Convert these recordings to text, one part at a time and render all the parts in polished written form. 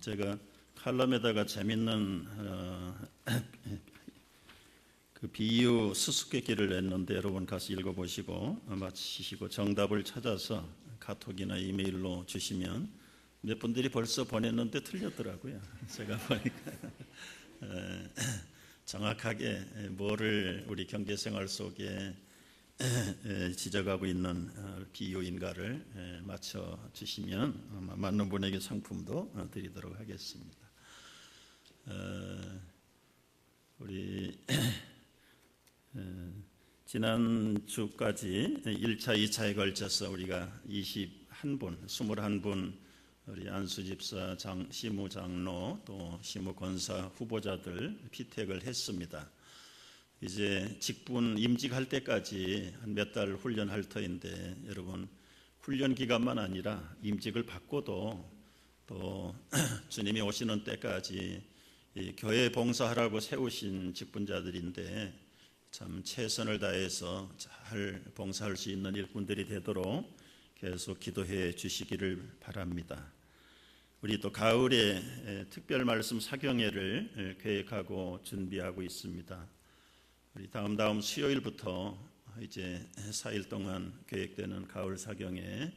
제가 칼럼에다가 재밌는 그 비유 수수께끼를 냈는데 여러분 가서 읽어보시고 마치시고 정답을 찾아서 카톡이나 이메일로 주시면 몇 분들이 벌써 보냈는데 틀렸더라고요. 제가 보니까 정확하게 뭐를 우리 경제생활 속에 지적하고 있는 비유인가를 맞춰 주시면 맞는 분에게 상품도 드리도록 하겠습니다. 우리 지난주까지 1차, 2차에 걸쳐서 우리가 21분 우리 안수집사, 시무장로 또 시무권사 후보자들 피택을 했습니다. 이제 직분 임직할 때까지 한 몇 달 훈련할 터인데 여러분 훈련 기간만 아니라 임직을 받고도 또 주님이 오시는 때까지 교회 봉사하라고 세우신 직분자들인데 참 최선을 다해서 잘 봉사할 수 있는 일꾼들이 되도록 계속 기도해 주시기를 바랍니다. 우리 또 가을에 특별 말씀 사경회를 계획하고 준비하고 있습니다. 우리 다음 수요일부터 이제 4일 동안 계획되는 가을 사경회,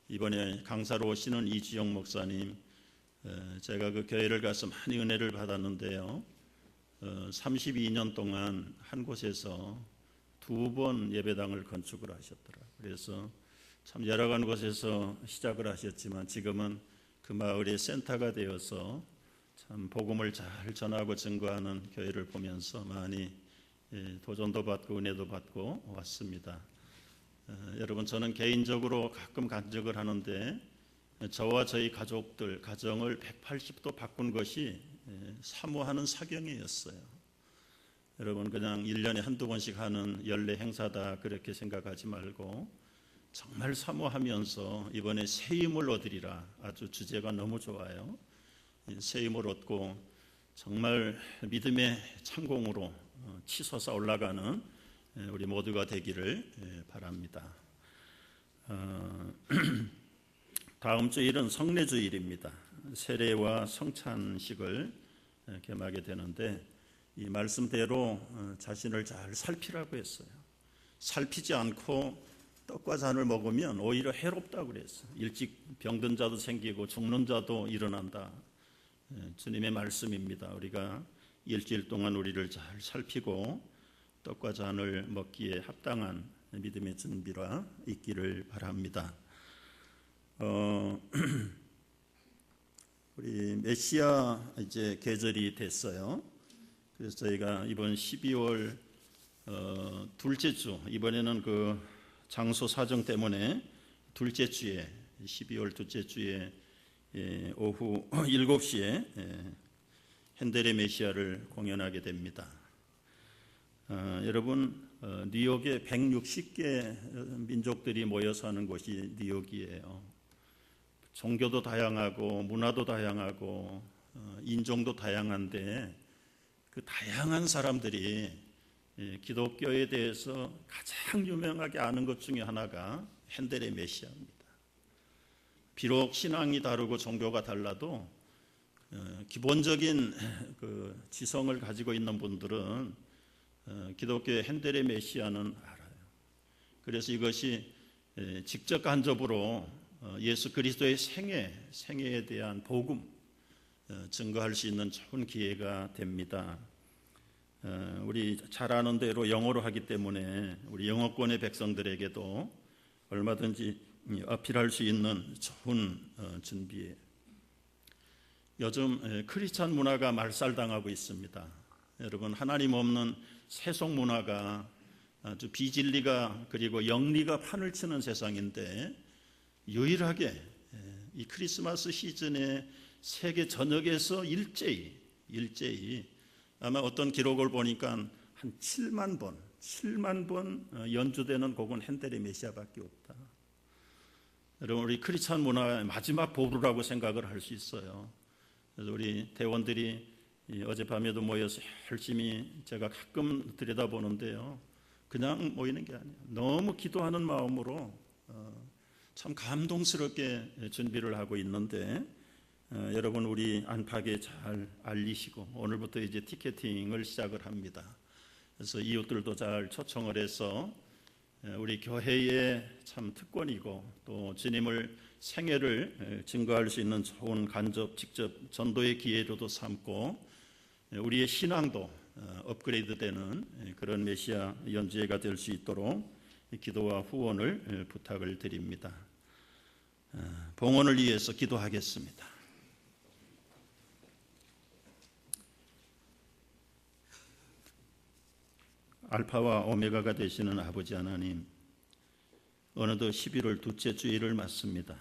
이번에 강사로 오시는 이주영 목사님, 제가 그 교회를 가서 많이 은혜를 받았는데요. 32년 동안 한 곳에서 2번 예배당을 건축을 하셨더라고요. 그래서 참 여러 곳에서 시작을 하셨지만 지금은 그 마을의 센터가 되어서 참 복음을 잘 전하고 증거하는 교회를 보면서 많이 도전도 받고 은혜도 받고 왔습니다. 여러분 저는 개인적으로 가끔 간증을 하는데 저와 저희 가족들 가정을 180도 바꾼 것이 사모하는 사경회였어요. 여러분 그냥 1년에 한두 번씩 하는 연례 행사다 그렇게 생각하지 말고 정말 사모하면서 이번에 새 힘을 얻으리라. 아주 주제가 너무 좋아요. 새 힘을 얻고 정말 믿음의 창공으로 치솟아 올라가는 우리 모두가 되기를 바랍니다. 다음 주일은 성례주일입니다. 세례와 성찬식을 겸하게 되는데 이 말씀대로 자신을 잘 살피라고 했어요. 살피지 않고 떡과 잔을 먹으면 오히려 해롭다고 그랬어요. 일찍 병든 자도 생기고 죽는 자도 일어난다. 주님의 말씀입니다. 우리가 일주일 동안 우리를 잘 살피고 떡과 잔을 먹기에 합당한 믿음의 준비가 있기를 바랍니다. 우리 메시아 이제 계절이 됐어요. 그래서 저희가 이번 12월 둘째 주, 이번에는 그 장소 사정 때문에 둘째 주에 12월 둘째 주에 오후 7시에 핸델의 메시아를 공연하게 됩니다. 여러분 뉴욕에 160개 민족들이 모여서 하는 곳이 뉴욕이에요. 종교도 다양하고 문화도 다양하고 인종도 다양한데 그 다양한 사람들이 기독교에 대해서 가장 유명하게 아는 것 중에 하나가 핸델의 메시아입니다. 비록 신앙이 다르고 종교가 달라도 기본적인 그 지성을 가지고 있는 분들은 기독교의 핸델의 메시아는 알아요. 그래서 이것이 직접 간접으로 예수 그리스도의 생애에 대한 복음 증거할 수 있는 좋은 기회가 됩니다. 우리 잘 아는 대로 영어로 하기 때문에 우리 영어권의 백성들에게도 얼마든지 어필할 수 있는 좋은 준비예요. 요즘 크리스찬 문화가 말살당하고 있습니다. 여러분 하나님 없는 세속 문화가 아주 비진리가 그리고 영리가 판을 치는 세상인데 유일하게 이 크리스마스 시즌에 세계 전역에서 일제히 아마 어떤 기록을 보니까 한 7만 번 연주되는 곡은 핸델의 메시아밖에 없다. 여러분 우리 크리스찬 문화의 마지막 보루라고 생각을 할 수 있어요. 그래서 우리 대원들이 어젯밤에도 모여서 열심히 제가 가끔 들여다보는데요. 그냥 모이는 게 아니에요. 너무 기도하는 마음으로 참 감동스럽게 준비를 하고 있는데 여러분 우리 안팎에 잘 알리시고 오늘부터 이제 티켓팅을 시작을 합니다. 그래서 이웃들도 잘 초청을 해서 우리 교회의 참 특권이고 또 주님을 생애를 증거할 수 있는 좋은 간접 직접 전도의 기회로도 삼고 우리의 신앙도 업그레이드되는 그런 메시아 연주회가 될 수 있도록 기도와 후원을 부탁을 드립니다. 봉헌을 위해서 기도하겠습니다. 알파와 오메가가 되시는 아버지 하나님, 어느덧 11월 둘째 주일을 맞습니다.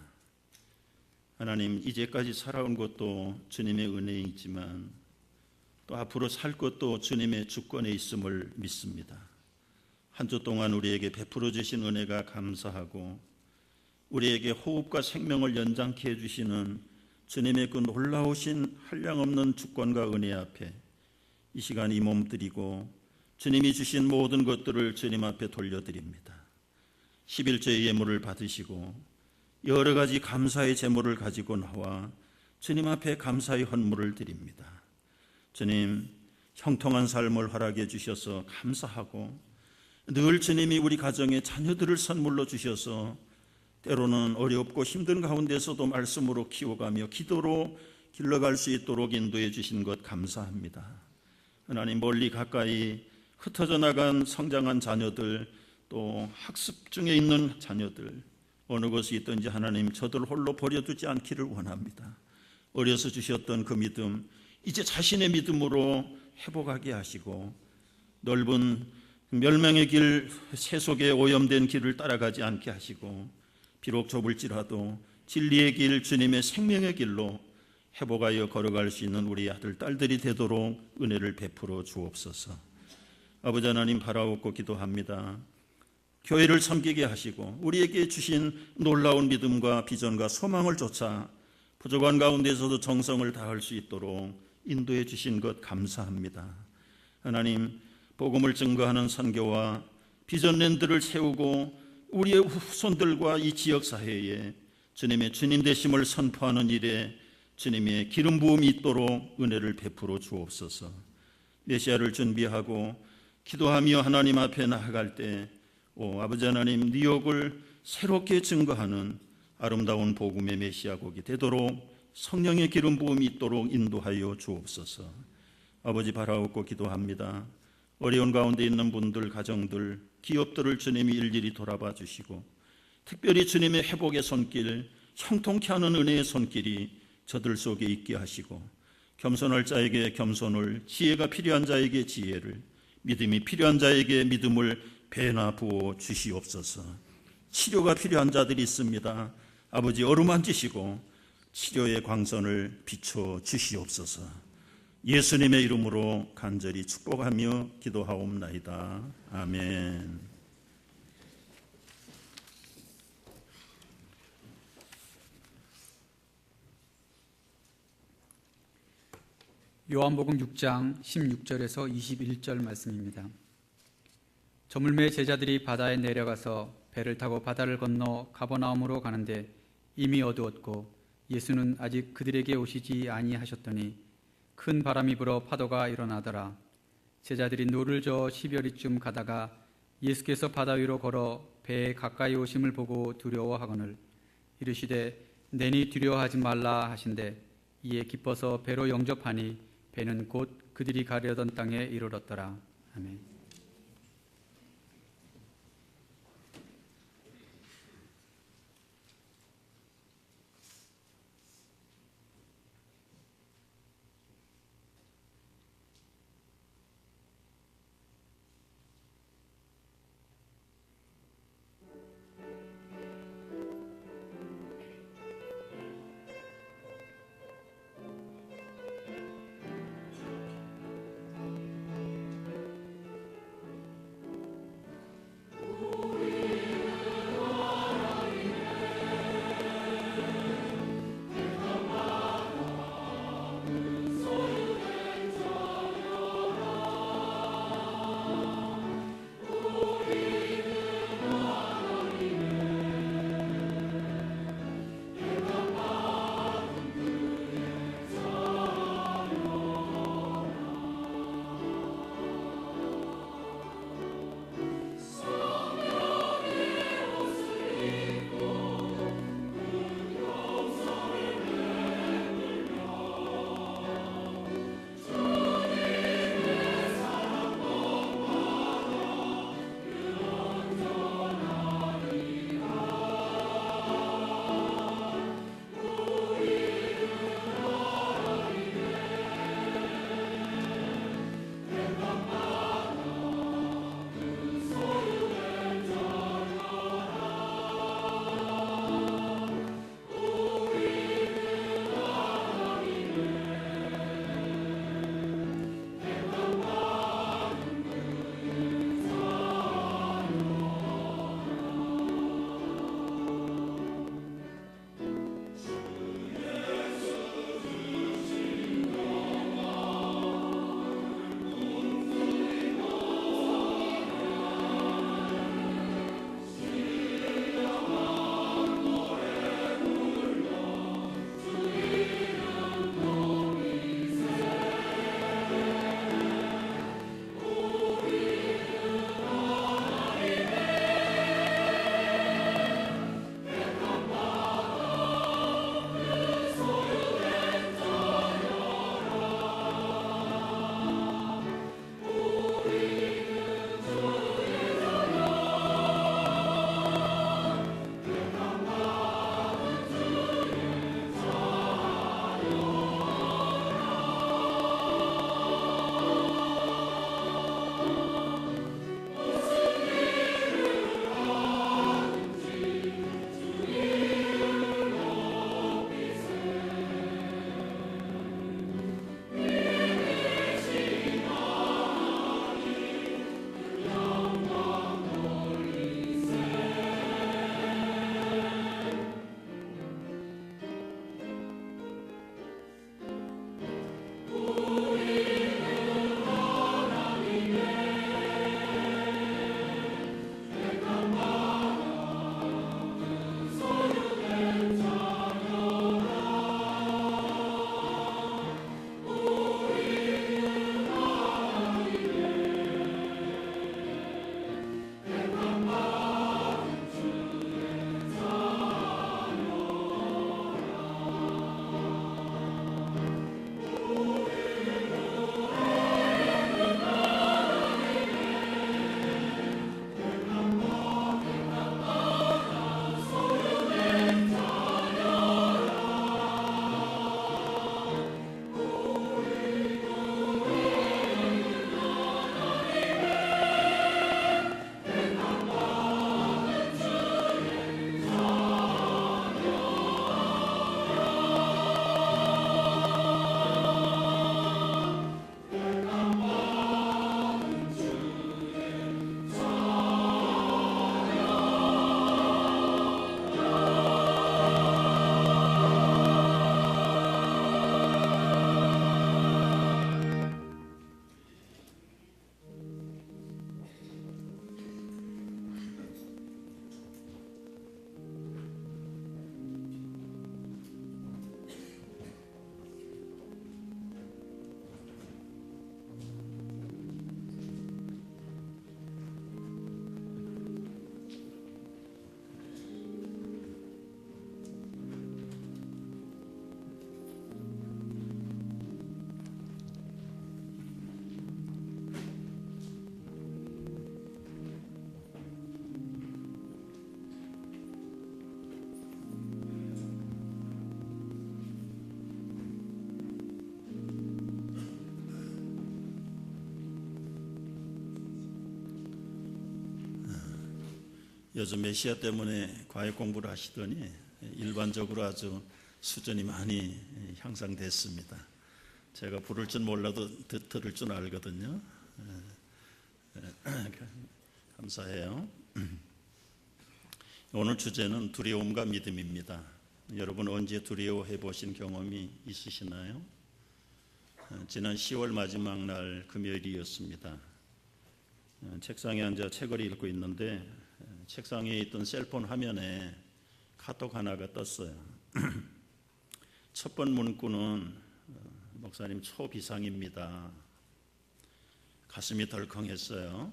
하나님, 이제까지 살아온 것도 주님의 은혜이지만 또 앞으로 살 것도 주님의 주권에 있음을 믿습니다. 한 주 동안 우리에게 베풀어 주신 은혜가 감사하고 우리에게 호흡과 생명을 연장케 해주시는 주님의 그 놀라우신 한량없는 주권과 은혜 앞에 이 시간 이 몸 드리고 주님이 주신 모든 것들을 주님 앞에 돌려드립니다. 11조의 예물을 받으시고 여러 가지 감사의 제물을 가지고 나와 주님 앞에 감사의 헌물을 드립니다. 주님, 형통한 삶을 허락해 주셔서 감사하고 늘 주님이 우리 가정에 자녀들을 선물로 주셔서 때로는 어렵고 힘든 가운데서도 말씀으로 키워가며 기도로 길러갈 수 있도록 인도해 주신 것 감사합니다. 하나님, 멀리 가까이 흩어져 나간 성장한 자녀들, 또 학습 중에 있는 자녀들, 어느 곳에 있든지 하나님 저들 홀로 버려두지 않기를 원합니다. 어려서 주셨던 그 믿음 이제 자신의 믿음으로 회복하게 하시고 넓은 멸망의 길, 세속에 오염된 길을 따라가지 않게 하시고 비록 좁을지라도 진리의 길, 주님의 생명의 길로 회복하여 걸어갈 수 있는 우리 아들, 딸들이 되도록 은혜를 베풀어 주옵소서. 아버지 하나님, 바라옵고 기도합니다. 교회를 섬기게 하시고 우리에게 주신 놀라운 믿음과 비전과 소망을 쫓아 부족한 가운데서도 정성을 다할 수 있도록 인도해 주신 것 감사합니다. 하나님, 복음을 증거하는 선교와 비전랜드를 세우고 우리의 후손들과 이 지역사회에 주님의 주님 되심을 선포하는 일에 주님의 기름 부음이 있도록 은혜를 베풀어 주옵소서. 메시아를 준비하고 기도하며 하나님 앞에 나아갈 때 아버지 하나님, 뉴욕을 새롭게 증거하는 아름다운 복음의 메시아곡이 되도록 성령의 기름 부음이 있도록 인도하여 주옵소서. 아버지, 바라옵고 기도합니다. 어려운 가운데 있는 분들, 가정들, 기업들을 주님이 일일이 돌아봐 주시고 특별히 주님의 회복의 손길, 형통케 하는 은혜의 손길이 저들 속에 있게 하시고 겸손할 자에게 겸손을, 지혜가 필요한 자에게 지혜를, 믿음이 필요한 자에게 믿음을 배나 부어 주시옵소서. 치료가 필요한 자들이 있습니다. 아버지, 어루만지시고 치료의 광선을 비춰 주시옵소서. 예수님의 이름으로 간절히 축복하며 기도하옵나이다. 아멘. 요한복음 6장 16절에서 21절 말씀입니다. 저물매 제자들이 바다에 내려가서 배를 타고 바다를 건너 가버나움으로 가는데 이미 어두웠고 예수는 아직 그들에게 오시지 아니하셨더니 큰 바람이 불어 파도가 일어나더라. 제자들이 노를 저어 10여리쯤 가다가 예수께서 바다 위로 걸어 배에 가까이 오심을 보고 두려워하거늘 이르시되 내니 두려워하지 말라 하신대 이에 기뻐서 배로 영접하니 배는 곧 그들이 가려던 땅에 이르렀더라. 아멘. 요즘 메시아 때문에 과외 공부를 하시더니 일반적으로 아주 수준이 많이 향상됐습니다. 제가 부를 줄 몰라도 들을 줄 알거든요. 감사해요. 오늘 주제는 두려움과 믿음입니다. 여러분 언제 두려워해 보신 경험이 있으시나요? 지난 10월 마지막 날 금요일이었습니다. 책상에 앉아 책을 읽고 있는데 책상에 있던 셀폰 화면에 카톡 하나가 떴어요. 첫 번 문구는 목사님 초비상입니다. 가슴이 덜컹했어요.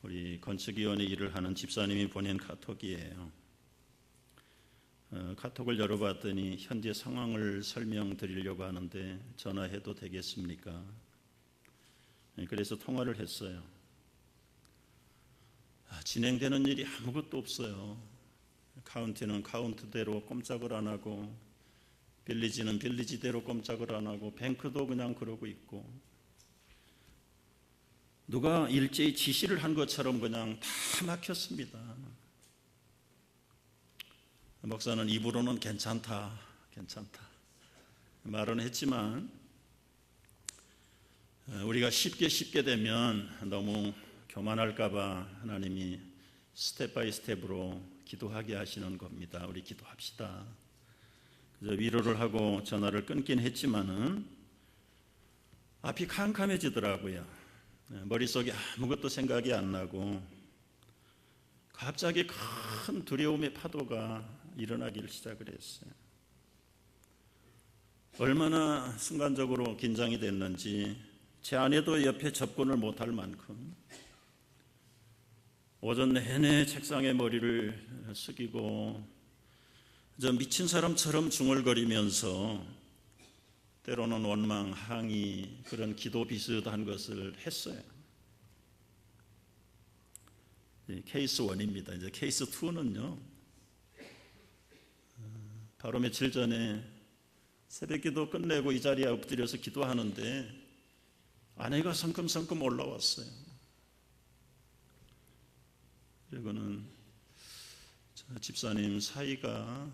우리 건축위원회 일을 하는 집사님이 보낸 카톡이에요. 카톡을 열어봤더니 현재 상황을 설명드리려고 하는데 전화해도 되겠습니까? 그래서 통화를 했어요. 진행되는 일이 아무것도 없어요. 카운티는 카운트대로 꼼짝을 안 하고 빌리지는 빌리지대로 꼼짝을 안 하고 뱅크도 그냥 그러고 있고 누가 일제히 지시를 한 것처럼 그냥 다 막혔습니다. 목사는 입으로는 괜찮다 말은 했지만 우리가 쉽게 되면 너무 교만할까 봐 하나님이 스텝 바이 스텝으로 기도하게 하시는 겁니다. 우리 기도합시다. 그래서 위로를 하고 전화를 끊긴 했지만은 앞이 캄캄해지더라고요. 머릿속에 아무것도 생각이 안 나고 갑자기 큰 두려움의 파도가 일어나기를 시작을 했어요. 얼마나 순간적으로 긴장이 됐는지 제 아내도 옆에 접근을 못할 만큼 오전 내내 책상에 머리를 숙이고 저 미친 사람처럼 중얼거리면서 때로는 원망, 항의, 그런 기도 비슷한 것을 했어요. 케이스 1입니다. 이제 케이스 2는요. 바로 며칠 전에 새벽기도 끝내고 이 자리에 엎드려서 기도하는데 아내가 성큼성큼 올라왔어요. 그리고는 집사님 사이가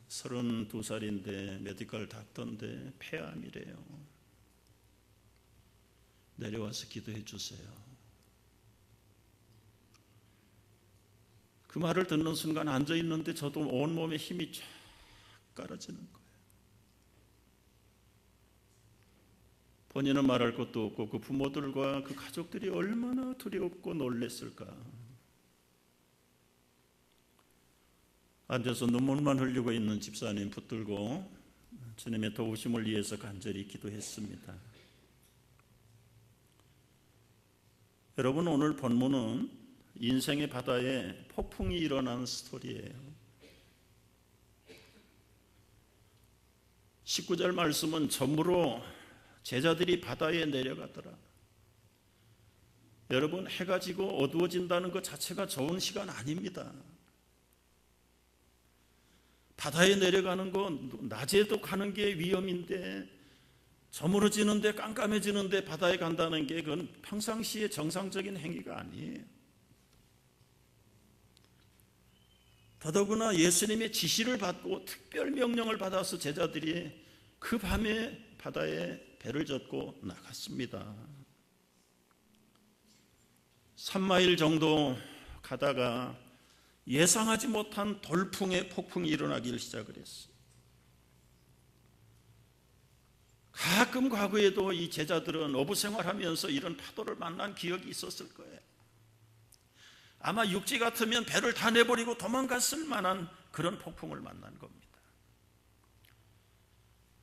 32살인데 메디컬 닥터인데 폐암이래요. 내려와서 기도해 주세요. 그 말을 듣는 순간 앉아 있는데 저도 온몸에 힘이 쫙 깔아지는 거예요. 본인은 말할 것도 없고 그 부모들과 그 가족들이 얼마나 두렵고 놀랬을까. 앉아서 눈물만 흘리고 있는 집사님 붙들고 주님의 도우심을 위해서 간절히 기도했습니다. 여러분, 오늘 본문은 인생의 바다에 폭풍이 일어난 스토리예요. 19절 말씀은 저물어 제자들이 바다에 내려가더라. 여러분, 해가 지고 어두워진다는 것 자체가 좋은 시간 아닙니다. 바다에 내려가는 건 낮에도 가는 게 위험인데 저물어지는데 깜깜해지는데 바다에 간다는 게 그건 평상시에 정상적인 행위가 아니에요. 더더구나 예수님의 지시를 받고 특별 명령을 받아서 제자들이 그 밤에 바다에 배를 젓고 나갔습니다. 3마일 정도 가다가 예상하지 못한 돌풍의 폭풍이 일어나기 시작을 했어요. 가끔 과거에도 이 제자들은 어부 생활하면서 이런 파도를 만난 기억이 있었을 거예요. 아마 육지 같으면 배를 다 내버리고 도망갔을 만한 그런 폭풍을 만난 겁니다.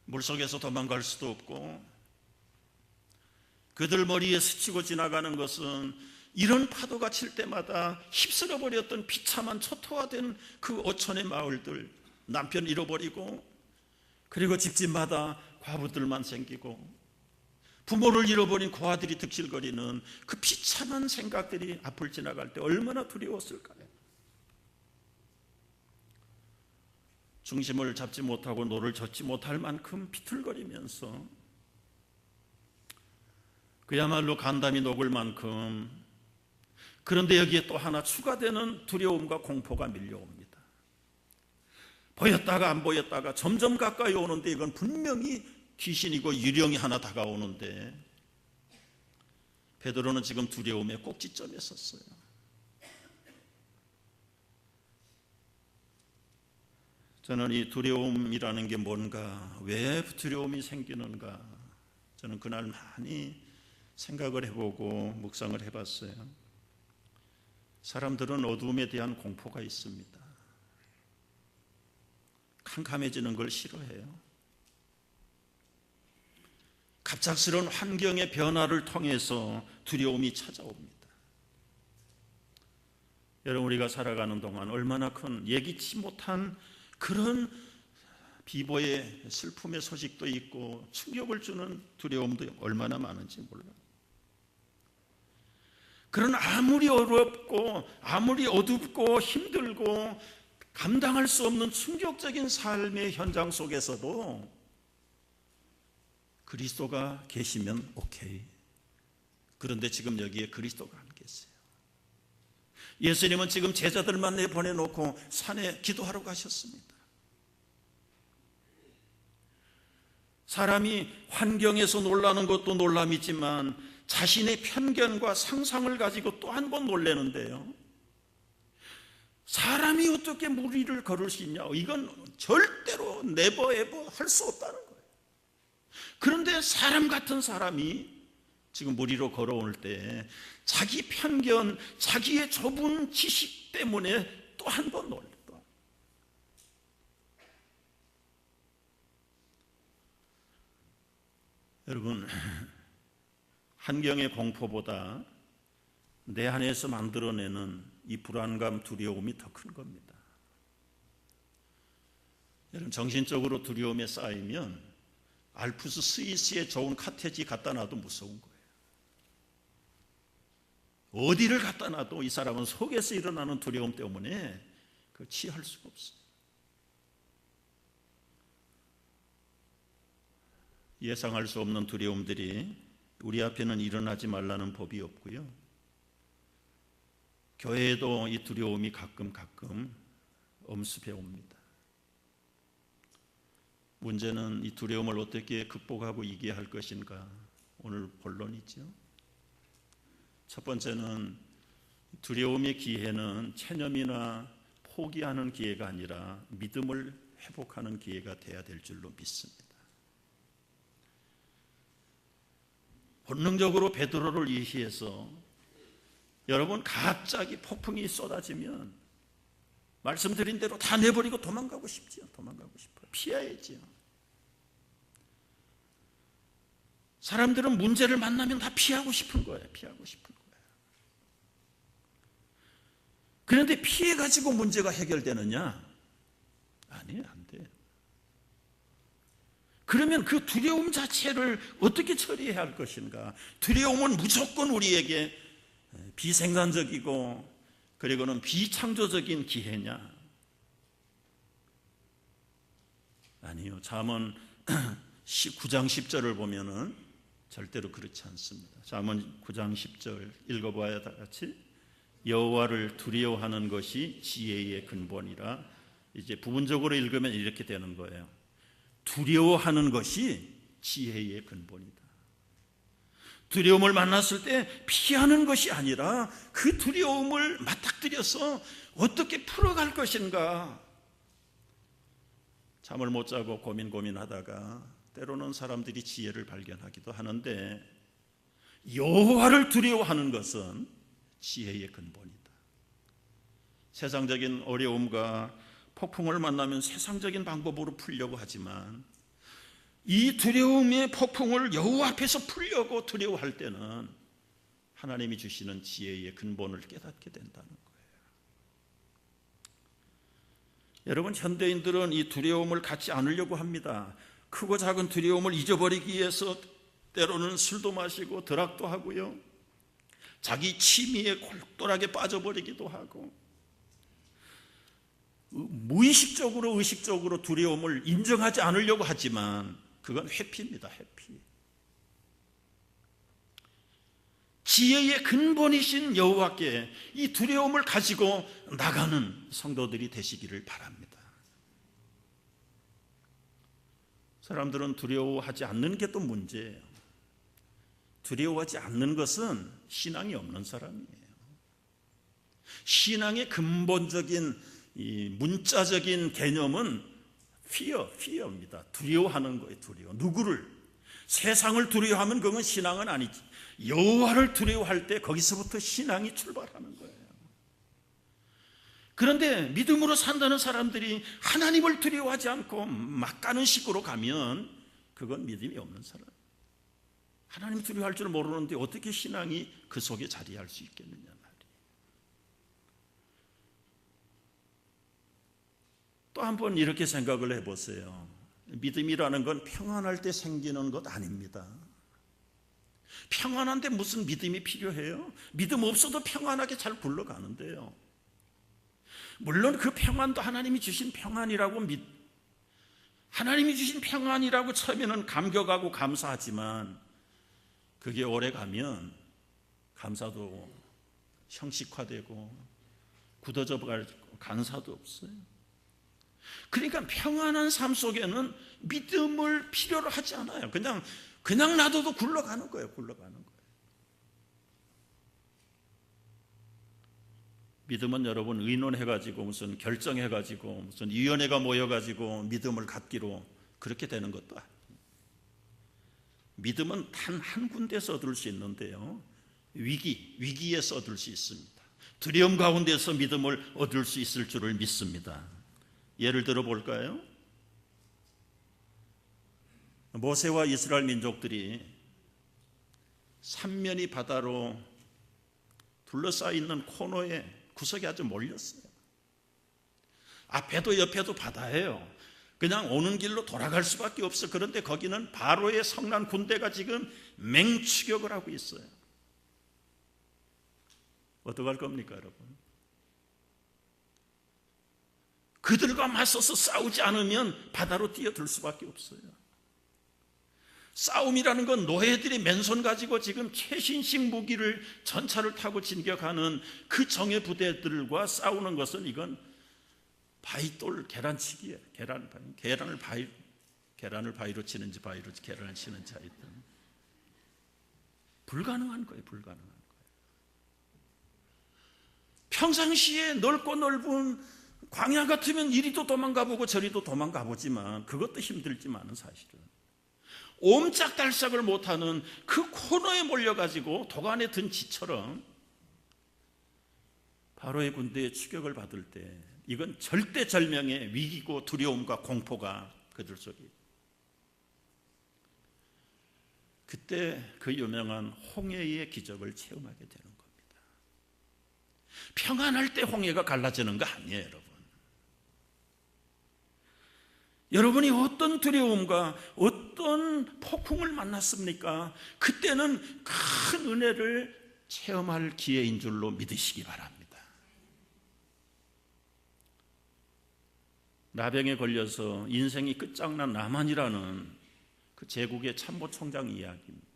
물속에서 도망갈 수도 없고 그들 머리에 스치고 지나가는 것은 이런 파도가 칠 때마다 휩쓸어 버렸던 비참한 초토화된 그 어촌의 마을들, 남편 잃어버리고 그리고 집집마다 과부들만 생기고 부모를 잃어버린 고아들이 득실거리는 그 비참한 생각들이 앞을 지나갈 때 얼마나 두려웠을까요? 중심을 잡지 못하고 노를 젓지 못할 만큼 비틀거리면서 그야말로 간담이 녹을 만큼 그런데 여기에 또 하나 추가되는 두려움과 공포가 밀려옵니다. 보였다가 안 보였다가 점점 가까이 오는데 이건 분명히 귀신이고 유령이 하나 다가오는데 베드로는 지금 두려움의 꼭지점에 섰어요. 저는 이 두려움이라는 게 뭔가, 왜 두려움이 생기는가, 저는 그날 많이 생각을 해보고 묵상을 해봤어요. 사람들은 어두움에 대한 공포가 있습니다. 캄캄해지는 걸 싫어해요. 갑작스러운 환경의 변화를 통해서 두려움이 찾아옵니다. 여러분, 우리가 살아가는 동안 얼마나 큰 예기치 못한 그런 비보의 슬픔의 소식도 있고 충격을 주는 두려움도 얼마나 많은지 몰라요. 그런 아무리 어렵고 아무리 어둡고 힘들고 감당할 수 없는 충격적인 삶의 현장 속에서도 그리스도가 계시면 오케이. 그런데 지금 여기에 그리스도가 안 계세요. 예수님은 지금 제자들만 내보내놓고 산에 기도하러 가셨습니다. 사람이 환경에서 놀라는 것도 놀람이지만 자신의 편견과 상상을 가지고 또 한 번 놀라는데요, 사람이 어떻게 물 위를 걸을 수 있냐, 이건 절대로 네버 에버 할 수 없다는 거예요. 그런데 사람 같은 사람이 지금 물 위로 걸어올 때 자기 편견, 자기의 좁은 지식 때문에 또 한 번 놀랐다. 여러분, 환경의 공포보다 내 안에서 만들어내는 이 불안감, 두려움이 더 큰 겁니다. 여러분, 정신적으로 두려움에 쌓이면 알프스 스위스에 좋은 카테지 갖다 놔도 무서운 거예요. 어디를 갖다 놔도 이 사람은 속에서 일어나는 두려움 때문에 그걸 취할 수가 없어요. 예상할 수 없는 두려움들이 우리 앞에는 일어나지 말라는 법이 없고요, 교회에도 이 두려움이 가끔 엄습해 옵니다. 문제는 이 두려움을 어떻게 극복하고 이겨야 할 것인가, 오늘 본론이죠. 첫 번째는 두려움의 기회는 체념이나 포기하는 기회가 아니라 믿음을 회복하는 기회가 돼야 될 줄로 믿습니다. 본능적으로 베드로를 이해해서, 여러분, 갑자기 폭풍이 쏟아지면 말씀드린 대로 다 내버리고 도망가고 싶지요. 도망가고 싶어요. 피해야지요. 사람들은 문제를 만나면 다 피하고 싶은 거예요. 피하고 싶은 거예요. 그런데 피해가지고 문제가 해결되느냐? 아니에요, 안 돼요. 그러면 그 두려움 자체를 어떻게 처리해야 할 것인가? 두려움은 무조건 우리에게 비생산적이고 그리고는 비창조적인 기회냐? 아니요. 잠언 9장 10절을 보면은 절대로 그렇지 않습니다. 잠언 9장 10절 읽어봐야 다 같이. 여호와를 두려워하는 것이 지혜의 근본이라. 이제 부분적으로 읽으면 이렇게 되는 거예요. 두려워하는 것이 지혜의 근본이다. 두려움을 만났을 때 피하는 것이 아니라 그 두려움을 맞닥뜨려서 어떻게 풀어갈 것인가. 잠을 못 자고 고민하다가 때로는 사람들이 지혜를 발견하기도 하는데, 여호와를 두려워하는 것은 지혜의 근본이다. 세상적인 어려움과 폭풍을 만나면 세상적인 방법으로 풀려고 하지만 이 두려움의 폭풍을 여호와 앞에서 풀려고 두려워할 때는 하나님이 주시는 지혜의 근본을 깨닫게 된다는 거예요. 여러분, 현대인들은 이 두려움을 갖지 않으려고 합니다. 크고 작은 두려움을 잊어버리기 위해서 때로는 술도 마시고 드락도 하고요, 자기 취미에 골똘하게 빠져버리기도 하고, 무의식적으로 의식적으로 두려움을 인정하지 않으려고 하지만 그건 회피입니다. 회피. 지혜의 근본이신 여호와께 이 두려움을 가지고 나가는 성도들이 되시기를 바랍니다. 사람들은 두려워하지 않는 게 또 문제예요. 두려워하지 않는 것은 신앙이 없는 사람이에요. 신앙의 근본적인 이 문자적인 개념은 fear입니다. 두려워하는 거예요. 두려워. 누구를? 세상을 두려워하면 그건 신앙은 아니지. 여호와를 두려워할 때 거기서부터 신앙이 출발하는 거예요. 그런데 믿음으로 산다는 사람들이 하나님을 두려워하지 않고 막 가는 식으로 가면 그건 믿음이 없는 사람. 하나님 두려워할 줄 모르는데 어떻게 신앙이 그 속에 자리할 수 있겠느냐 말이에요. 또 한 번 이렇게 생각을 해보세요. 믿음이라는 건 평안할 때 생기는 것 아닙니다. 평안한데 무슨 믿음이 필요해요? 믿음 없어도 평안하게 잘 굴러가는데요. 물론 그 평안도 하나님이 주신 평안이라고 하나님이 주신 평안이라고 처음에는 감격하고 감사하지만 그게 오래 가면 감사도 형식화되고 굳어져 갈 간사도 없어요. 그러니까 평안한 삶 속에는 믿음을 필요로 하지 않아요. 그냥 놔둬도 굴러가는 거예요. 굴러가는 거예요. 믿음은 여러분 의논해가지고 무슨 결정해가지고 무슨 위원회가 모여가지고 믿음을 갖기로 그렇게 되는 것도 아니에요. 믿음은 단 한 군데서 얻을 수 있는데요. 위기에서 얻을 수 있습니다. 두려움 가운데서 믿음을 얻을 수 있을 줄을 믿습니다. 예를 들어 볼까요? 모세와 이스라엘 민족들이 삼면이 바다로 둘러싸여 있는 코너에 구석에 아주 몰렸어요. 앞에도 옆에도 바다예요. 그냥 오는 길로 돌아갈 수밖에 없어. 그런데 거기는 바로의 성난 군대가 지금 맹추격을 하고 있어요. 어떡할 겁니까, 여러분? 그들과 맞서서 싸우지 않으면 바다로 뛰어들 수밖에 없어요. 싸움이라는 건 노예들이 맨손 가지고 지금 최신식 무기를 전차를 타고 진격하는 그 정예 부대들과 싸우는 것은 이건 바위돌 계란치기예요. 계란을 바위로 치는지 바위로 계란을 치는지 하여튼 불가능한 거예요. 불가능한 거예요. 평상시에 넓고 넓은 광야 같으면 이리도 도망가 보고 저리도 도망가 보지만 그것도 힘들지만은 사실은 옴짝달싹을 못하는 그 코너에 몰려가지고 도간에 든 쥐처럼 바로의 군대의 추격을 받을 때 이건 절대절명의 위기고 두려움과 공포가 그들 속에 그때 그 유명한 홍해의 기적을 체험하게 되는 겁니다. 평안할 때 홍해가 갈라지는 거 아니에요, 여러분. 여러분이 어떤 두려움과 어떤 폭풍을 만났습니까? 그때는 큰 은혜를 체험할 기회인 줄로 믿으시기 바랍니다. 나병에 걸려서 인생이 끝장난 나만이라는 그 제국의 참모총장 이야기입니다.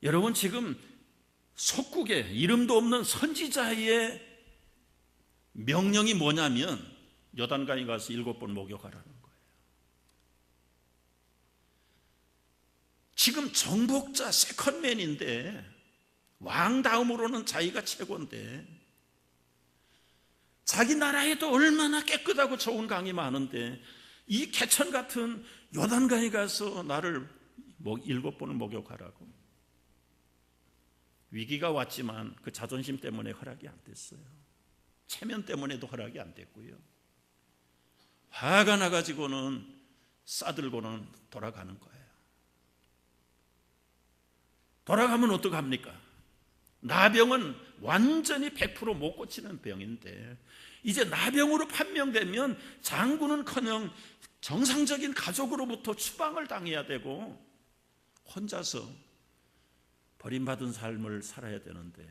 여러분 지금 속국에 이름도 없는 선지자의 명령이 뭐냐면 요단강에 가서 7번 목욕하라는 거예요. 지금 정복자 세컨맨인데 왕 다음으로는 자기가 최고인데 자기 나라에도 얼마나 깨끗하고 좋은 강이 많은데 이 개천 같은 요단강에 가서 나를 7번을 목욕하라고. 위기가 왔지만 그 자존심 때문에 허락이 안 됐어요. 체면 때문에도 허락이 안 됐고요. 화가 나가지고는 싸들고는 돌아가는 거예요. 돌아가면 어떡합니까? 나병은 완전히 100% 못 고치는 병인데 이제 나병으로 판명되면 장군은커녕 정상적인 가족으로부터 추방을 당해야 되고 혼자서 버림받은 삶을 살아야 되는데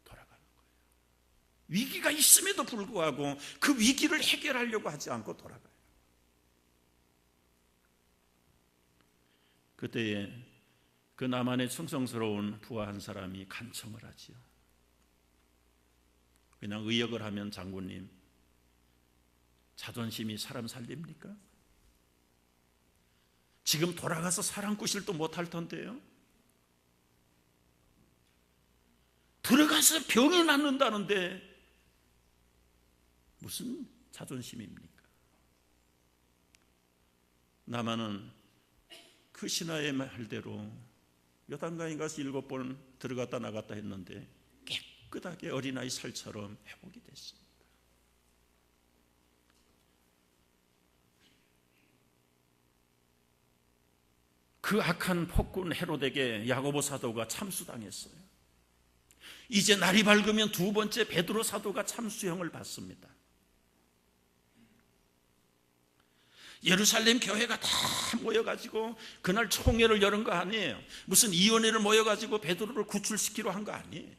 돌아가는 거예요. 위기가 있음에도 불구하고 그 위기를 해결하려고 하지 않고 돌아가요. 그때에 그 나만의 충성스러운 부하 한 사람이 간청을 하지요. 그냥 의역을 하면 장군님, 자존심이 사람 살립니까? 지금 돌아가서 사랑구실도 못할 텐데요. 들어가서 병이 낫는다는데 무슨 자존심입니까? 나만은 그 신하의 말대로 요단강에 가서 7번 들어갔다 나갔다 했는데 깨끗하게 어린아이 살처럼 회복이 됐습니다. 그 악한 폭군 헤롯에게 야고보 사도가 참수당했어요. 이제 날이 밝으면 두 번째 베드로 사도가 참수형을 받습니다. 예루살렘 교회가 다 모여가지고 그날 총회를 열은 거 아니에요. 무슨 위원회를 모여가지고 베드로를 구출시키려 한 거 아니에요.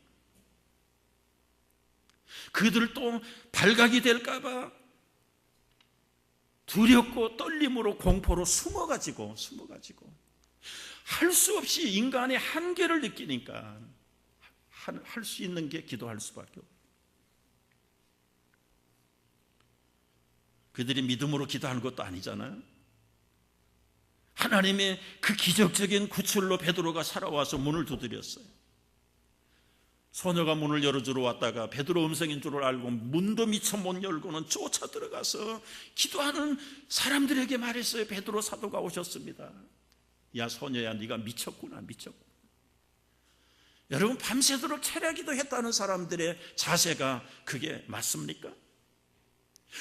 그들도 발각이 될까봐 두렵고 떨림으로 공포로 숨어가지고 할 수 없이 인간의 한계를 느끼니까 할 수 있는 게 기도할 수밖에 없어요. 그들이 믿음으로 기도하는 것도 아니잖아요. 하나님의 그 기적적인 구출로 베드로가 살아와서 문을 두드렸어요. 소녀가 문을 열어주러 왔다가 베드로 음성인 줄 알고 문도 미처 못 열고는 쫓아 들어가서 기도하는 사람들에게 말했어요. 베드로 사도가 오셨습니다. 야 소녀야, 네가 미쳤구나. 여러분, 밤새도록 체ля기도 했다는 사람들의 자세가 그게 맞습니까?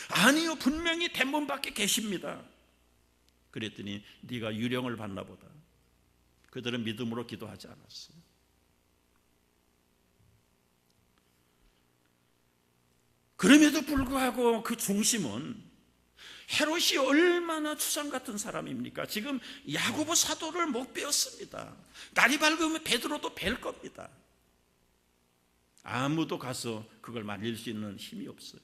아니요, 분명히 대문 밖에 계십니다. 그랬더니 네가 유령을 봤나 보다. 그들은 믿음으로 기도하지 않았어요. 그럼에도 불구하고 그 중심은 헤롯이 얼마나 추상 같은 사람입니까? 지금 야고보 사도를 못 배웠습니다. 날이 밝으면 베드로도 뵐 겁니다. 아무도 가서 그걸 말릴 수 있는 힘이 없어요.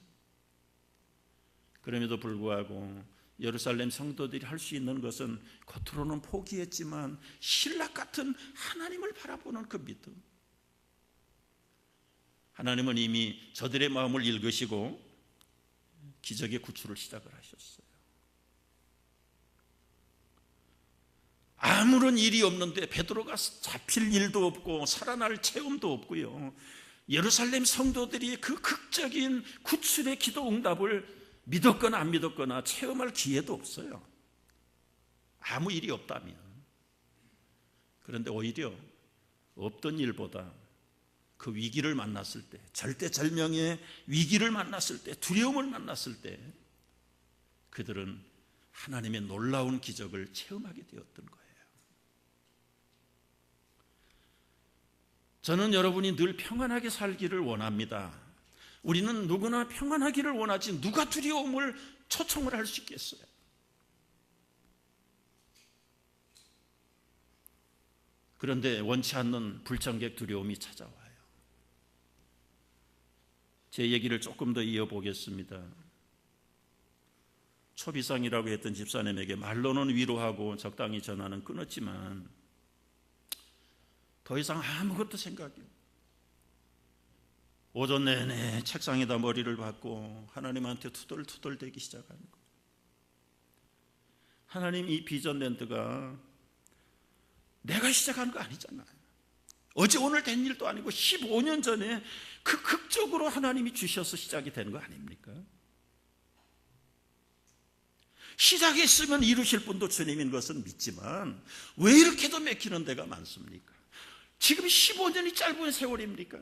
그럼에도 불구하고 예루살렘 성도들이 할 수 있는 것은 겉으로는 포기했지만 신락 같은 하나님을 바라보는 그 믿음. 하나님은 이미 저들의 마음을 읽으시고 기적의 구출을 시작을 하셨어요. 아무런 일이 없는데 베드로가 잡힐 일도 없고 살아날 체험도 없고요. 예루살렘 성도들이 그 극적인 구출의 기도 응답을 믿었거나 안 믿었거나 체험할 기회도 없어요. 아무 일이 없다면. 그런데 오히려 없던 일보다 그 위기를 만났을 때, 절대절명의 위기를 만났을 때, 두려움을 만났을 때 그들은 하나님의 놀라운 기적을 체험하게 되었던 거예요. 저는 여러분이 늘 평안하게 살기를 원합니다. 우리는 누구나 평안하기를 원하지 누가 두려움을 초청을 할 수 있겠어요? 그런데 원치 않는 불청객 두려움이 찾아와요. 제 얘기를 조금 더 이어보겠습니다. 초비상이라고 했던 집사님에게 말로는 위로하고 적당히 전화는 끊었지만 더 이상 아무것도 생각이 없어요. 오전 내내 책상에다 머리를 박고 하나님한테 투덜투덜대기 시작하는 거예요. 하나님, 이 비전랜드가 내가 시작한 거 아니잖아요. 어제 오늘 된 일도 아니고 15년 전에 그 극적으로 하나님이 주셔서 시작이 된 거 아닙니까? 시작했으면 이루실 분도 주님인 것은 믿지만 왜 이렇게도 맥히는 데가 많습니까? 지금 15년이 짧은 세월입니까?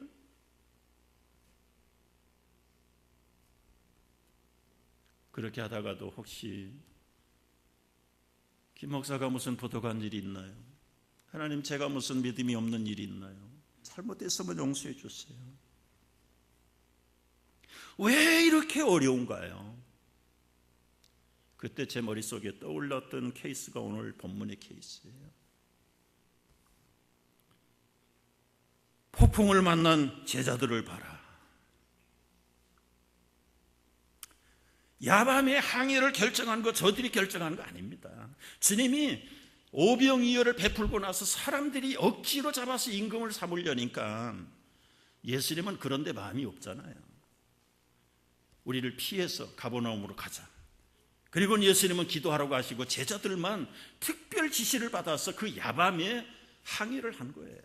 그렇게 하다가도 혹시 김 목사가 무슨 부족한 일이 있나요? 하나님, 제가 무슨 믿음이 없는 일이 있나요? 잘못됐으면 용서해 주세요. 왜 이렇게 어려운가요? 그때 제 머릿속에 떠올랐던 케이스가 오늘 본문의 케이스예요. 폭풍을 만난 제자들을 봐라. 야밤의 항해를 결정한 거 저들이 결정한 거 아닙니다. 주님이 오병이어를 베풀고 나서 사람들이 억지로 잡아서 임금을 삼으려니까 예수님은 그런데 마음이 없잖아요. 우리를 피해서 가버나움으로 가자. 그리고 예수님은 기도하라고 하시고 제자들만 특별 지시를 받아서 그 야밤에 항해를 한 거예요.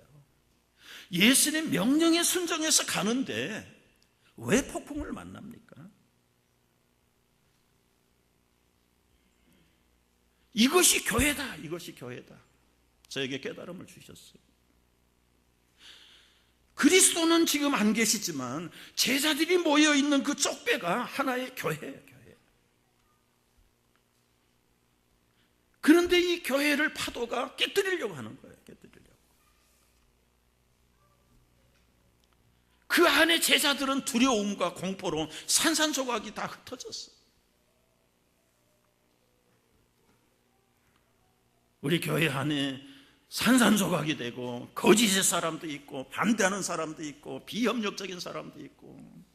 예수님 명령에 순종해서 가는데 왜 폭풍을 만납니까? 이것이 교회다. 이것이 교회다. 저에게 깨달음을 주셨어요. 그리스도는 지금 안 계시지만 제자들이 모여있는 그 쪽배가 하나의 교회예요. 교회. 그런데 이 교회를 파도가 깨뜨리려고 하는 거예요. 깨뜨리려고. 그 안에 제자들은 두려움과 공포로 산산조각이 다 흩어졌어요. 우리 교회 안에 산산조각이 되고 거짓의 사람도 있고 반대하는 사람도 있고 비협력적인 사람도 있고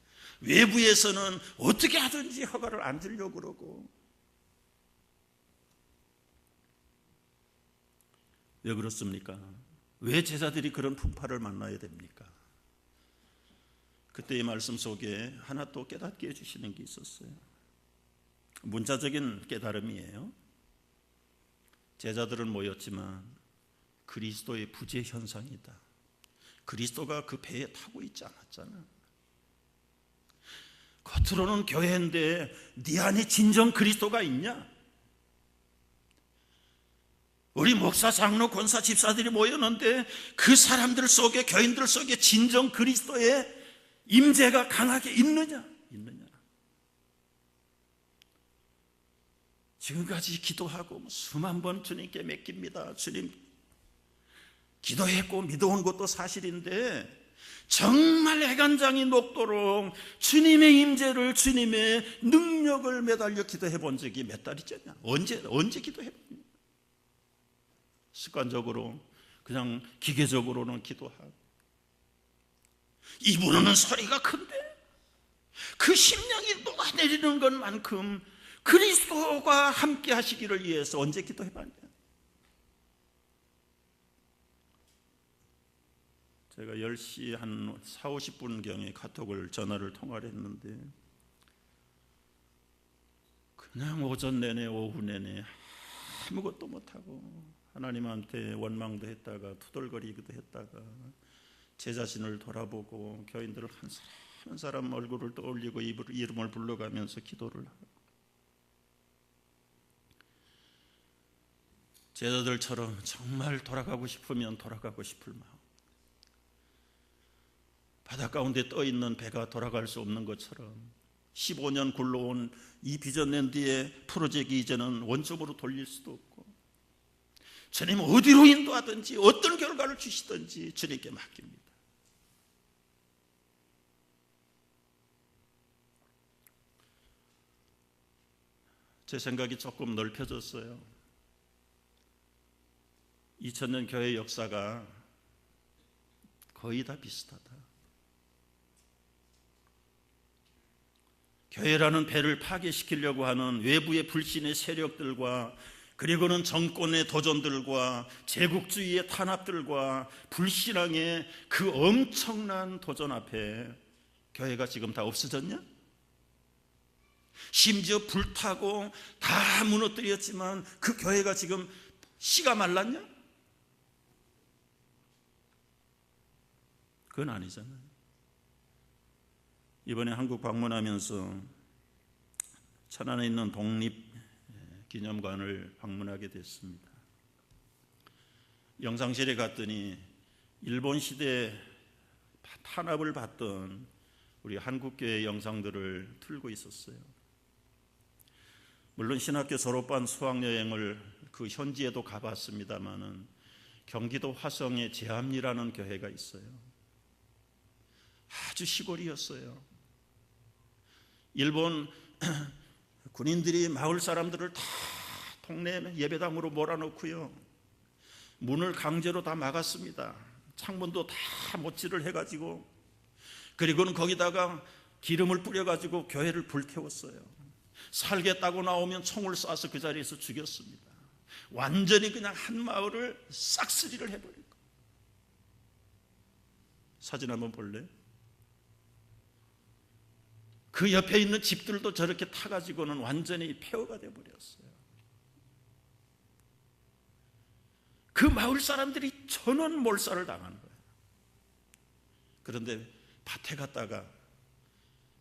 외부에서는 어떻게 하든지 허가를 안 주려고 그러고. 왜 그렇습니까? 왜 제자들이 그런 풍파를 만나야 됩니까? 그때의 말씀 속에 하나 또 깨닫게 해주시는 게 있었어요. 문자적인 깨달음이에요. 제자들은 모였지만 그리스도의 부재 현상이다. 그리스도가 그 배에 타고 있지 않았잖아. 겉으로는 교회인데 네 안에 진정 그리스도가 있냐? 우리 목사, 장로, 권사, 집사들이 모였는데 그 사람들 속에, 교인들 속에 진정 그리스도의 임재가 강하게 있느냐? 지금까지 기도하고 수만 번 주님께 맡깁니다. 주님, 기도했고 믿어온 것도 사실인데 정말 애간장이 녹도록 주님의 임재를, 주님의 능력을 매달려 기도해 본 적이 몇 달이잖냐? 언제 기도해 봅니까? 습관적으로 그냥 기계적으로는 기도하고, 이분은 소리가 큰데 그 심령이 녹아내리는 것만큼 그리스도가 함께 하시기를 위해서 언제 기도해봤냐? 제가 10시 한 4, 50분경에 카톡을 전화를 통화를 했는데 그냥 오전 내내 오후 내내 아무것도 못하고 하나님한테 원망도 했다가 투덜거리기도 했다가 제 자신을 돌아보고 교인들을 한 사람 한 사람 얼굴을 떠올리고 이름을 불러가면서 기도를 하고, 제자들처럼 정말 돌아가고 싶으면 돌아가고 싶을 마음, 바다 가운데 떠있는 배가 돌아갈 수 없는 것처럼 15년 굴러온 이 비전랜드의 프로젝트 이제는 원점으로 돌릴 수도 없고, 주님 어디로 인도하든지 어떤 결과를 주시든지 주님께 맡깁니다. 제 생각이 조금 넓혀졌어요. 2000년 교회 역사가 거의 다 비슷하다. 교회라는 배를 파괴시키려고 하는 외부의 불신의 세력들과, 그리고는 정권의 도전들과 제국주의의 탄압들과 불신앙의 그 엄청난 도전 앞에 교회가 지금 다 없어졌냐? 심지어 불타고 다 무너뜨렸지만 그 교회가 지금 씨가 말랐냐? 그건 아니잖아요. 이번에 한국 방문하면서 천안에 있는 독립기념관을 방문하게 됐습니다. 영상실에 갔더니 일본 시대 탄압을 받던 우리 한국교회 영상들을 틀고 있었어요. 물론 신학교 졸업반 수학여행을 그 현지에도 가봤습니다마는 경기도 화성에 제암리라는 교회가 있어요. 아주 시골이었어요. 일본 군인들이 마을 사람들을 다 동네 예배당으로 몰아넣고요, 문을 강제로 다 막았습니다. 창문도 다 못질을 해가지고, 그리고는 거기다가 기름을 뿌려가지고 교회를 불태웠어요. 살겠다고 나오면 총을 쏴서 그 자리에서 죽였습니다. 완전히 그냥 한 마을을 싹쓸이를 해버릴 거예요. 사진 한번 볼래요? 그 옆에 있는 집들도 저렇게 타가지고는 완전히 폐허가 되어버렸어요. 그 마을 사람들이 전원 몰살을 당한 거예요. 그런데 밭에 갔다가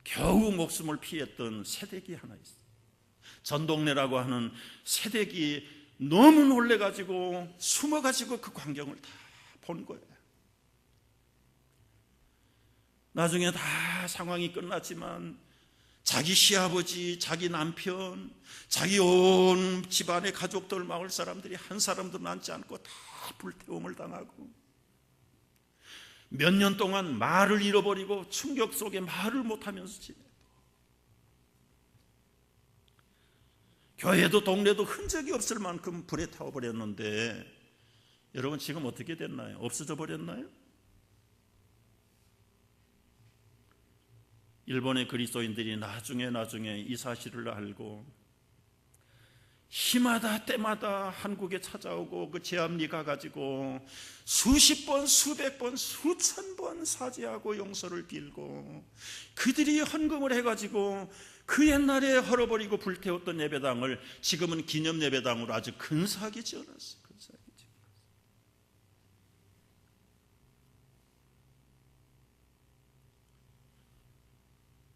겨우 목숨을 피했던 새댁이 하나 있어요. 전동네라고 하는 새댁이 너무 놀래가지고 숨어가지고 그 광경을 다 본 거예요. 나중에 다 상황이 끝났지만 자기 시아버지, 자기 남편, 자기 온 집안의 가족들, 마을 사람들이 한 사람도 남지 않고 다 불태움을 당하고 몇 년 동안 말을 잃어버리고 충격 속에 말을 못하면서 지내고, 교회도 동네도 흔적이 없을 만큼 불에 타워버렸는데 여러분 지금 어떻게 됐나요? 없어져 버렸나요? 일본의 그리스도인들이 나중에 이 사실을 알고 희마다 때마다 한국에 찾아오고 그 제암리 가가지고 수십 번, 수백 번, 수천 번 사죄하고 용서를 빌고 그들이 헌금을 해가지고 그 옛날에 헐어버리고 불태웠던 예배당을 지금은 기념 예배당으로 아주 근사하게 지어놨어요.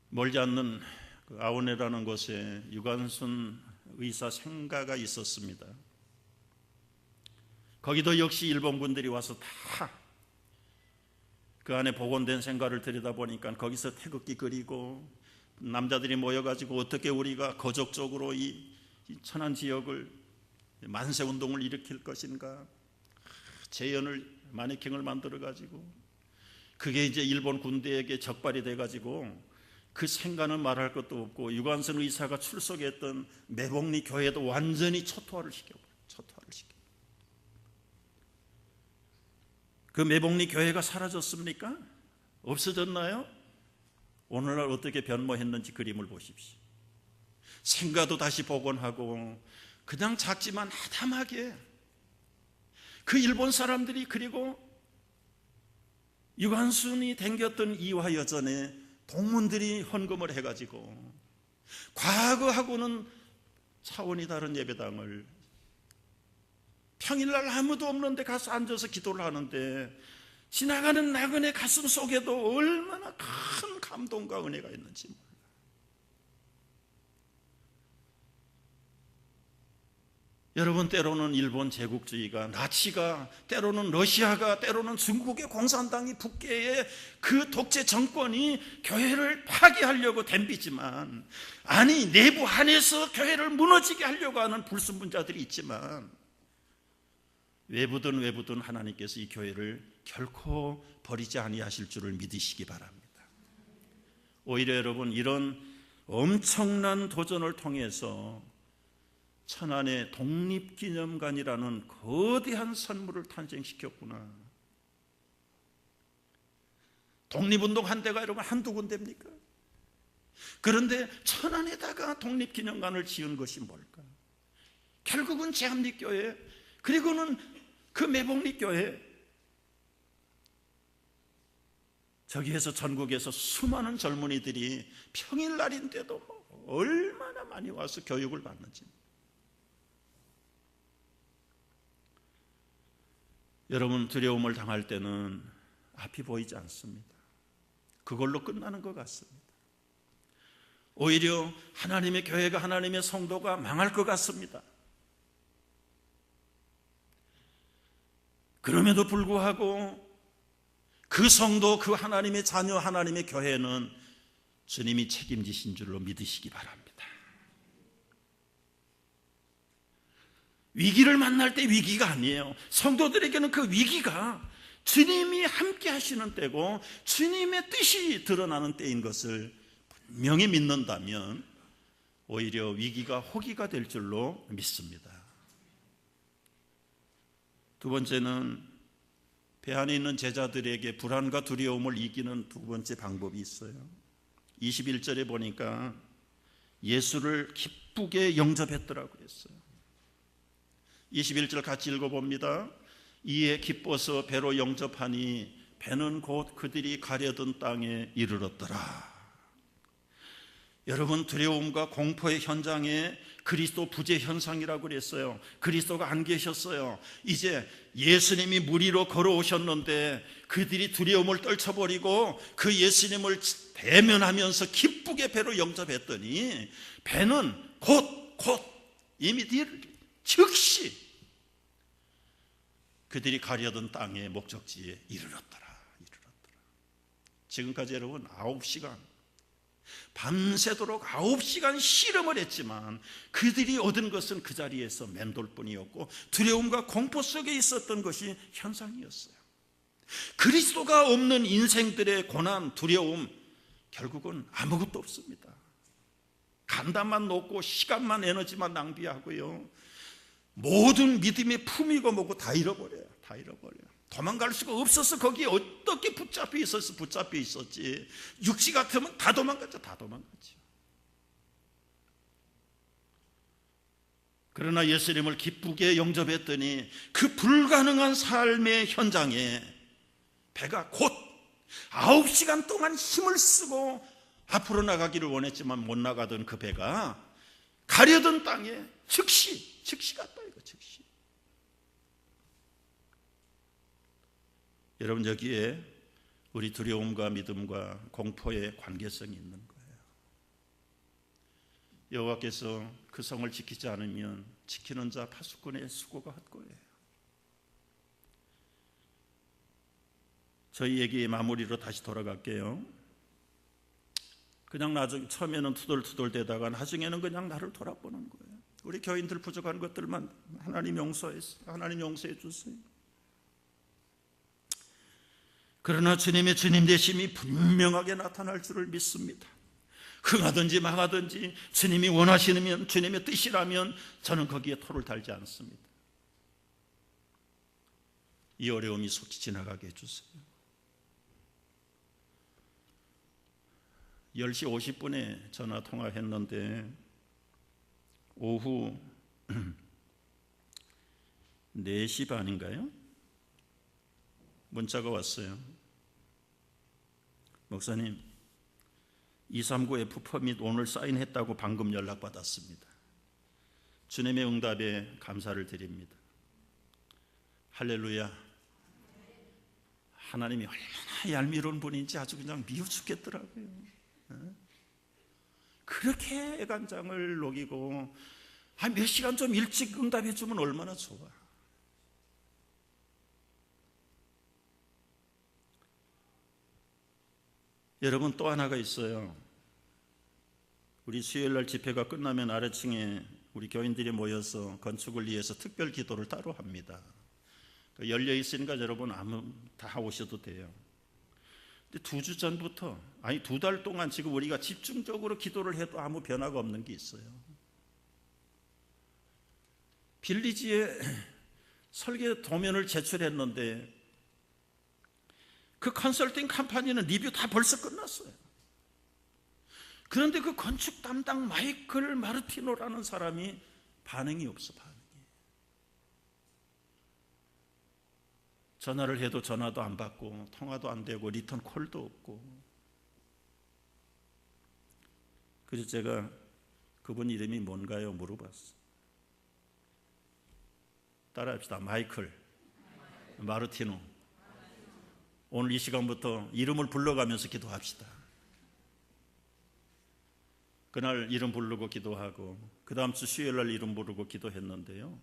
멀지 않는 그 아오네라는 곳에 유관순 의사 생가가 있었습니다. 거기도 역시 일본군들이 와서 다 그 안에 복원된 생가를 들여다보니까 거기서 태극기 그리고 남자들이 모여가지고 어떻게 우리가 거적적으로 이 천안 지역을 만세운동을 일으킬 것인가, 재연을 마네킹을 만들어가지고 그게 이제 일본 군대에게 적발이 돼가지고 그 생가는 말할 것도 없고 유관순 의사가 출석했던 매복리 교회도 완전히 초토화를 시켜버려요. 그 매복리 교회가 사라졌습니까? 없어졌나요? 오늘날 어떻게 변모했는지 그림을 보십시오. 생가도 다시 복원하고 그냥 작지만 아담하게 그 일본 사람들이, 그리고 유관순이 댕겼던 이화여전에 동문들이 헌금을 해가지고 과거하고는 차원이 다른 예배당을 평일날 아무도 없는데 가서 앉아서 기도를 하는데 지나가는 나그네 가슴 속에도 얼마나 큰 감동과 은혜가 있는지 몰라요. 여러분, 때로는 일본 제국주의가, 나치가, 때로는 러시아가, 때로는 중국의 공산당이, 북계의 그 독재 정권이 교회를 파괴하려고 덤비지만, 아니 내부 안에서 교회를 무너지게 하려고 하는 불순분자들이 있지만 외부든 하나님께서 이 교회를 결코 버리지 아니하실 줄을 믿으시기 바랍니다. 오히려 여러분, 이런 엄청난 도전을 통해서 천안의 독립기념관이라는 거대한 선물을 탄생시켰구나. 독립운동 한 데가 여러분 한두 군데입니까? 그런데 천안에다가 독립기념관을 지은 것이 뭘까? 결국은 제암리교회, 그리고는 그 매복리교회, 저기에서 전국에서 수많은 젊은이들이 평일날인데도 얼마나 많이 와서 교육을 받는지. 여러분, 두려움을 당할 때는 앞이 보이지 않습니다. 그걸로 끝나는 것 같습니다. 오히려 하나님의 교회가, 하나님의 성도가 망할 것 같습니다. 그럼에도 불구하고 그 성도, 그 하나님의 자녀, 하나님의 교회는 주님이 책임지신 줄로 믿으시기 바랍니다. 위기를 만날 때 위기가 아니에요. 성도들에게는 그 위기가 주님이 함께 하시는 때고 주님의 뜻이 드러나는 때인 것을 분명히 믿는다면 오히려 위기가 호기가 될 줄로 믿습니다. 두 번째는 배 안에 있는 제자들에게 불안과 두려움을 이기는 두 번째 방법이 있어요. 21절에 보니까 예수를 기쁘게 영접했더라고 했어요. 21절 같이 읽어봅니다. 이에 기뻐서 배로 영접하니 배는 곧 그들이 가려던 땅에 이르렀더라. 여러분, 두려움과 공포의 현장에 그리스도 부재 현상이라고 그랬어요. 그리스도가 안 계셨어요. 이제 예수님이 물 위로 걸어오셨는데 그들이 두려움을 떨쳐버리고 그 예수님을 대면하면서 기쁘게 배로 영접했더니 배는 곧 이미 즉시 그들이 가려던 땅의 목적지에 이르렀더라. 지금까지 여러분 9시간 밤새도록 9시간 실험을 했지만 그들이 얻은 것은 그 자리에서 멘돌뿐이었고 두려움과 공포 속에 있었던 것이 현상이었어요. 그리스도가 없는 인생들의 고난, 두려움, 결국은 아무것도 없습니다. 간단만 놓고 시간만 에너지만 낭비하고요, 모든 믿음의 품이고 뭐고 다 잃어버려요. 도망갈 수가 없어서 거기에 어떻게 붙잡혀 있었지. 육시 같으면 다 도망갔죠. 그러나 예수님을 기쁘게 영접했더니 그 불가능한 삶의 현장에 배가 곧 9시간 동안 힘을 쓰고 앞으로 나가기를 원했지만 못 나가던 그 배가 가려던 땅에 즉시 갔다 이거. 즉시. 여러분, 여기에 우리 두려움과 믿음과 공포의 관계성이 있는 거예요. 여호와께서 그 성을 지키지 않으면 지키는 자 파수꾼의 수고가 헛거예요. 저희 얘기 마무리로 다시 돌아갈게요. 그냥 나중에 처음에는 투덜투덜대다가 나중에는 그냥 나를 돌아보는 거예요. 우리 교인들 부족한 것들만 하나님 용서해 주세요. 그러나 주님의 주님 되심이 분명하게 나타날 줄을 믿습니다. 흥하든지 망하든지 주님이 원하시면, 주님의 뜻이라면 저는 거기에 토를 달지 않습니다. 이 어려움이 속히 지나가게 해주세요. 10시 50분에 전화 통화했는데 오후 4시 반인가요? 문자가 왔어요. 목사님, 239F 퍼밋 오늘 사인했다고 방금 연락받았습니다. 주님의 응답에 감사를 드립니다. 할렐루야. 하나님이 얼마나 얄미운 분인지 아주 그냥 미워 죽겠더라고요. 그렇게 애간장을 녹이고 몇 시간 좀 일찍 응답해 주면 얼마나 좋아. 여러분, 또 하나가 있어요. 우리 수요일날 집회가 끝나면 아래층에 우리 교인들이 모여서 건축을 위해서 특별 기도를 따로 합니다. 열려 있으니까 여러분 다 오셔도 돼요. 근데 2주 전부터, 2달 동안 지금 우리가 집중적으로 기도를 해도 아무 변화가 없는 게 있어요. 빌리지에 설계 도면을 제출했는데 그 컨설팅 컴퍼니는 리뷰 다 벌써 끝났어요. 그런데 그 건축 담당 마이클 마르티노라는 사람이 반응이 없어. 전화를 해도 전화도 안 받고 통화도 안 되고 리턴 콜도 없고. 그래서 제가 그분 이름이 뭔가요? 물어봤어요. 따라합시다. 마이클 마르티노. 오늘 이 시간부터 이름을 불러가면서 기도합시다. 그날 이름 부르고 기도하고 그 다음 주 수요일날 이름 부르고 기도했는데요,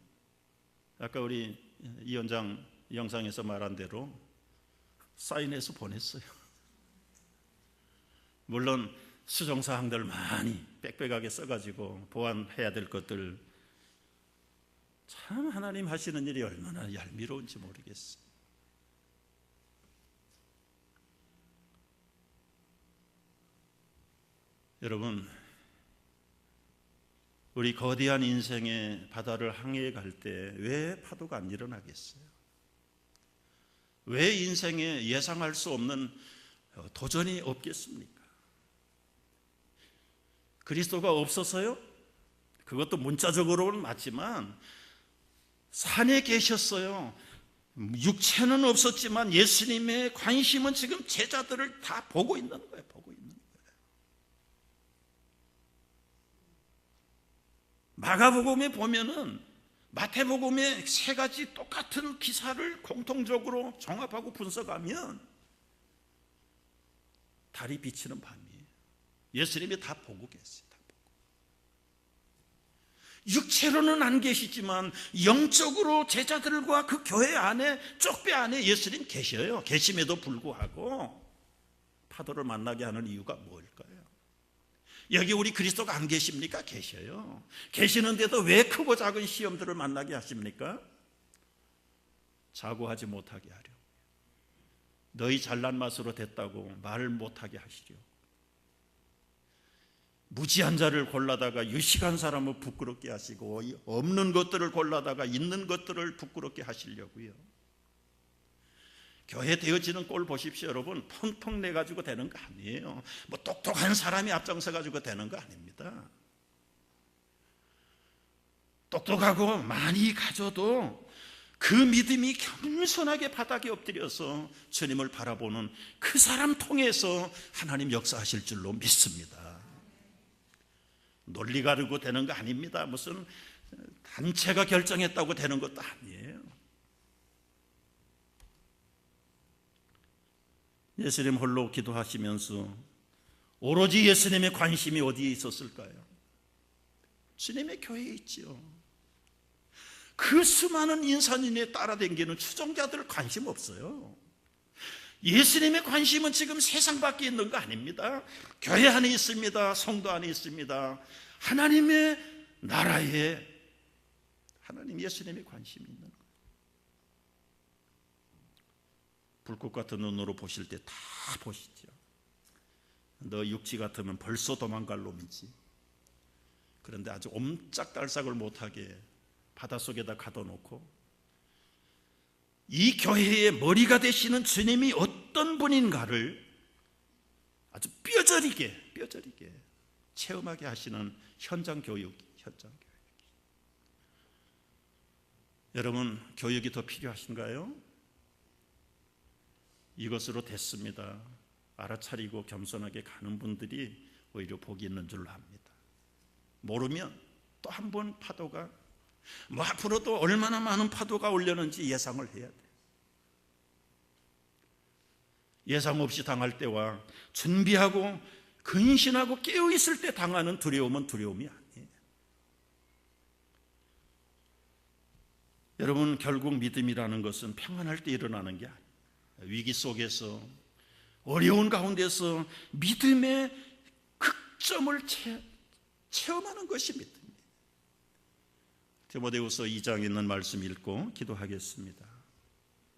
아까 우리 이 원장 영상에서 말한 대로 사인해서 보냈어요. 물론 수정사항들 많이 빽빽하게 써가지고 보완해야 될 것들, 참 하나님 하시는 일이 얼마나 얄미로운지 모르겠어요. 여러분, 우리 거대한 인생의 바다를 항해해 갈 때 왜 파도가 안 일어나겠어요? 왜 인생에 예상할 수 없는 도전이 없겠습니까? 그리스도가 없어서요? 그것도 문자적으로는 맞지만 산에 계셨어요. 육체는 없었지만 예수님의 관심은 지금 제자들을 다 보고 있는 거예요. 마가복음에 보면은 마태복음에 세 가지 똑같은 기사를 공통적으로 종합하고 분석하면 달이 비치는 밤이에요. 예수님이 다 보고 계세요. 육체로는 안 계시지만 영적으로 제자들과 그 교회 안에, 쪽배 안에 예수님 계셔요. 계심에도 불구하고 파도를 만나게 하는 이유가 뭘까요? 여기 우리 그리스도가 안 계십니까? 계셔요. 계시는데도 왜 크고 작은 시험들을 만나게 하십니까? 자고하지 못하게 하려. 너희 잘난 맛으로 됐다고 말을 못하게 하시려. 무지한 자를 골라다가 유식한 사람을 부끄럽게 하시고, 없는 것들을 골라다가 있는 것들을 부끄럽게 하시려고요. 교회 되어지는 꼴 보십시오. 여러분, 펑펑 내가지고 되는 거 아니에요. 뭐 똑똑한 사람이 앞장서 가지고 되는 거 아닙니다. 똑똑하고 많이 가져도 그 믿음이 겸손하게 바닥에 엎드려서 주님을 바라보는 그 사람 통해서 하나님 역사하실 줄로 믿습니다. 논리 가르고 되는 거 아닙니다. 무슨 단체가 결정했다고 되는 것도 아니에요. 예수님 홀로 기도하시면서 오로지 예수님의 관심이 어디에 있었을까요? 주님의 교회에 있지요. 그 수많은 인산인에 따라다니는 추종자들 관심 없어요. 예수님의 관심은 지금 세상 밖에 있는 거 아닙니다. 교회 안에 있습니다. 성도 안에 있습니다. 하나님의 나라에 하나님 예수님의 관심이 있는 거예요. 불꽃 같은 눈으로 보실 때 다 보시죠. 너 육지 같으면 벌써 도망갈 놈이지. 그런데 아주 옴짝달싹을 못하게 바닷속에다 가둬놓고 이 교회의 머리가 되시는 주님이 어떤 분인가를 아주 뼈저리게 체험하게 하시는 현장 교육. 여러분, 교육이 더 필요하신가요? 이것으로 됐습니다. 알아차리고 겸손하게 가는 분들이 오히려 복이 있는 줄로 압니다. 모르면 또 한 번 파도가 앞으로도 얼마나 많은 파도가 올려는지 예상을 해야 돼요. 예상 없이 당할 때와 준비하고 근신하고 깨어있을 때 당하는 두려움은 두려움이 아니에요. 여러분, 결국 믿음이라는 것은 평안할 때 일어나는 게 아니에요. 위기 속에서, 어려운 가운데서 믿음의 극점을 체험하는 것이 믿음이에요. 디모데후서 2장에 있는 말씀 읽고 기도하겠습니다.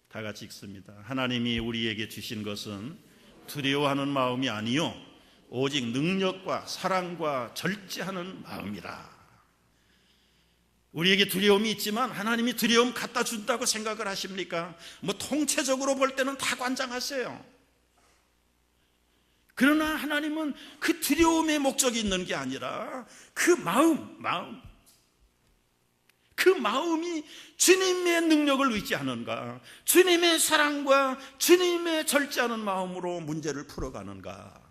다 같이 읽습니다. 하나님이 우리에게 주신 것은 두려워하는 마음이 아니요 오직 능력과 사랑과 절제하는 마음이라. 우리에게 두려움이 있지만 하나님이 두려움 갖다 준다고 생각을 하십니까? 통체적으로 볼 때는 다 관장하세요. 그러나 하나님은 그 두려움의 목적이 있는 게 아니라 그 마음이 주님의 능력을 의지하는가, 주님의 사랑과 주님의 절제하는 마음으로 문제를 풀어가는가,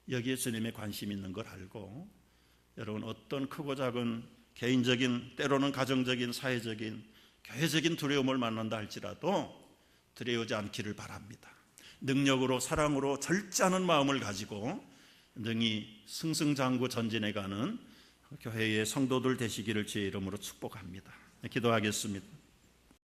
여기에 주님의 관심이 있는 걸 알고, 여러분, 어떤 크고 작은 개인적인, 때로는 가정적인, 사회적인, 교회적인 두려움을 만난다 할지라도 두려워하지 않기를 바랍니다. 능력으로, 사랑으로 절제하는 마음을 가지고 능히 승승장구 전진해가는 교회의 성도들 되시기를 주의 이름으로 축복합니다. 기도하겠습니다.